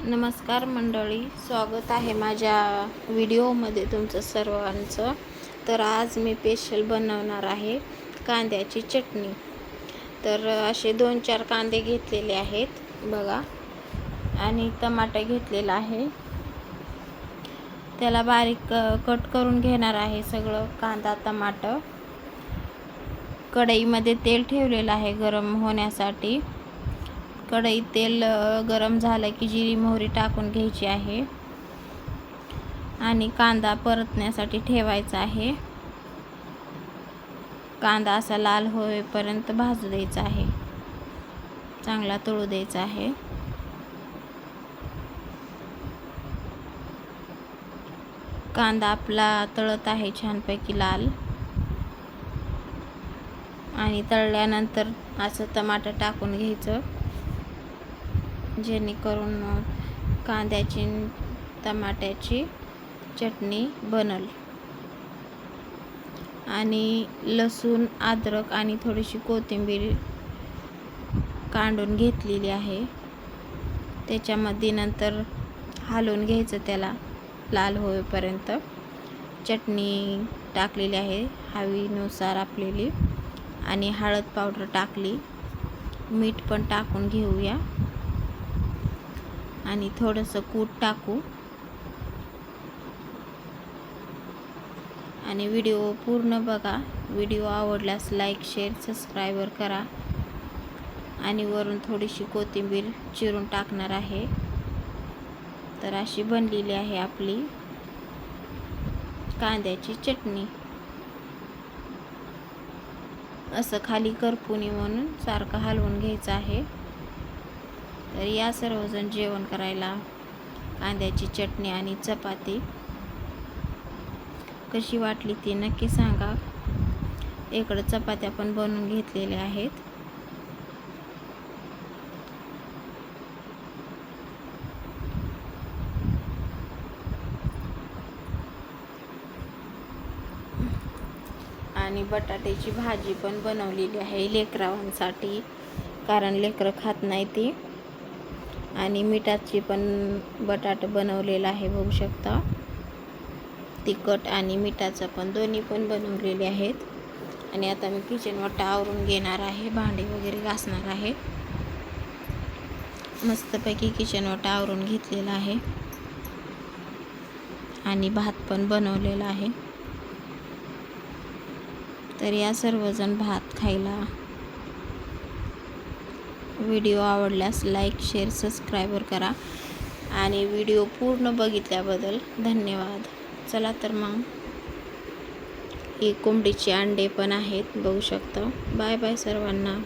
नमस्कार मंडळी, स्वागत आहे माझ्या व्हिडिओमध्ये तुमचं सर्वांचं. तर आज मी स्पेशल बनवणार आहे कांद्याची चटणी. तर असे 2-4 कांदे घेतलेले आहेत बघा, आणि टमाटर घेतलेला आहे. त्याला बारीक कट करून घेणार आहे सगळं कांदा टमाटर. कढईमध्ये तेल ठेवलेलं आहे गरम होण्यासाठी. कढईत तेल गरम झालं की जिरी मोहरी टाकून घ्यायची आहे आणि कांदा परतण्यासाठी ठेवायचा आहे. कांदा असा लाल होईपर्यंत भाजू द्यायचा आहे, चांगला तळू द्यायचा आहे. कांदा आपला तळत आहे छानपैकी लाल, आणि तळल्यानंतर असं टमाटर टाकून घ्यायचं, जेणेकरून कांद्याची टमाट्याची चटणी बनल. आणि लसूण अद्रक आणि थोडीशी कोथिंबीर काढून घेतलेली आहे. त्याच्यामध्ये नंतर हलवून घ्यायचं त्याला लाल होईपर्यंत. चटणी टाकलेली आहे हवीनुसार आपलेली, आणि हळद पावडर टाकली, मीठ पण टाकून घेऊया आणि थोडंसं कूट टाकू. आणि व्हिडिओ पूर्ण बघा. व्हिडिओ आवडल्यास लाईक शेअर सबस्क्राईब करा. आणि वरून थोडीशी कोथिंबीर चिरून टाकणार आहे. तर अशी बनलेली आहे आपली कांद्याची चटणी. असं खाली करपुनी म्हणून सारखं हलवून घ्यायचं आहे. तर या सर्वजण जेवण करायला. कांद्याची चटणी आणि चपाती कशी वाटली ती नक्की सांगा. इकडं चपात्या पण बनवून घेतलेल्या आहेत. आणि बटाट्याची भाजी पण बनवलेली आहे लेकरांसाठी, कारण लेकरं खात नाही ती. आणि मिठाची पण बटाटे बनवलेला आहे, बघू शकता. तिखट आणि मिठाचं पण दोन्ही पण बनवलेले आहेत. आणि आता मी किचन वाटा आवरून घेणार आहे, भांडे वगैरे घासणार आहे. मस्तपैकी किचन वाटा आवरून घेतलेला आहे. आणि भात पण बनवलेला आहे. तर या सर्वजण भात खायला. व्हिडिओ आवडल्यास लाईक शेअर सबस्क्राईब करा. आणि व्हिडिओ पूर्ण बघितल्याबद्दल धन्यवाद. चला तर मग, ही कोंबडीचे अंडे पण आहेत, बघू शकता. बाय बाय सर्वांना.